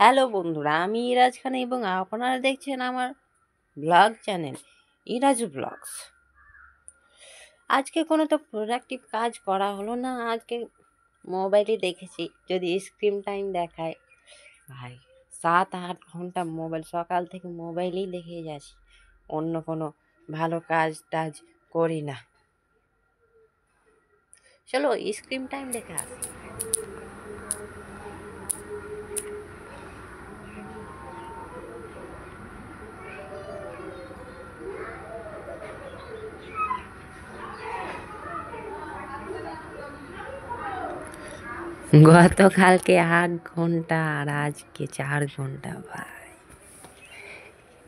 Hello বন্ধুরা, আমি ইরাজ খান এবং আপনারা দেখছেন আমার ব্লগ চ্যানেল ইরাজু ব্লগস। আজকে কোনো তো প্রোডাক্টিভ কাজ করা হলো না। আজকে মোবাইলে দেখেছি, যদি স্ক্রিন টাইম দেখায়, ভাই 7-8 ঘন্টা মোবাইল, সকাল থেকে মোবাইলেই দেখে যাচ্ছি, অন্য কোনো ভালো কাজ টাজ করি না। চলো স্ক্রিন টাইম দেখে আসি। গতকালকে 8 ঘন্টা আর আজকে 4 ঘন্টা। ভাই,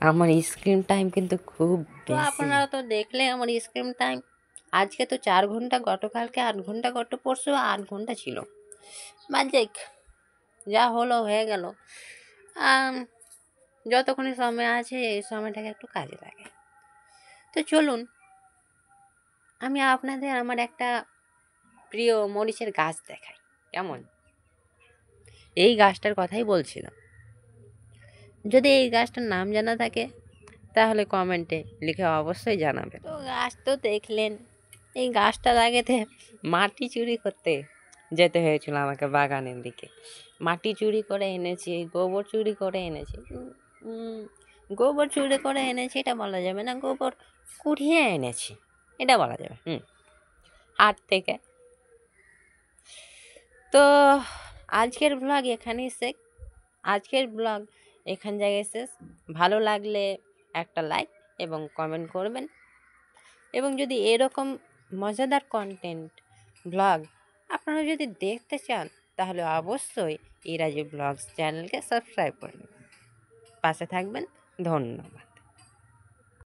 আমার স্ক্রিন টাইম কিন্তু খুব বেশি। আপনারা তো দেখলে আমার স্ক্রিন টাইম আজকে তো 4 ঘন্টা, গতকালকে 8 ঘন্টা, পরশু 8 ঘন্টা ছিল। বাজেক যা হলো হয়ে গেল। যতক্ষণ সময় আছে এই সময়টাকে একটু কাজে লাগে। তো চলুন আমি আপনাদের আমার একটা প্রিয় মরিচের গাছ দেখাই। কেমন? এই গাছটার কথাই বলছিলাম। যদি এই গাছটার নাম জানা থাকে তাহলে কমেন্টে লিখে অবশ্যই জানাবেন। তো গাছ তো দেখলেন, এই গাছটা লাগাতে মাটি চুরি করতে যেতে হয়েছিল আমাকে বাগানের দিকে। মাটি চুরি করে এনেছি, গোবর চুরি করে এনেছি। গোবর চুরি করে এনেছি এটা বলা যাবে না, গোবর কুড়িয়ে এনেছি এটা বলা যাবে। হাট থেকে। তো আজকের ব্লগ এখানেই শেষ। আজকের ব্লগ এখান জায়গায় শেষ। ভালো লাগলে একটা লাইক এবং কমেন্ট করবেন, এবং যদি এরকম মজাদার কন্টেন্ট ব্লগ আপনারা যদি দেখতে চান তাহলে অবশ্যই ইরাজু ব্লগস চ্যানেলকে সাবস্ক্রাইব করবেন, পাশে থাকবেন। ধন্যবাদ।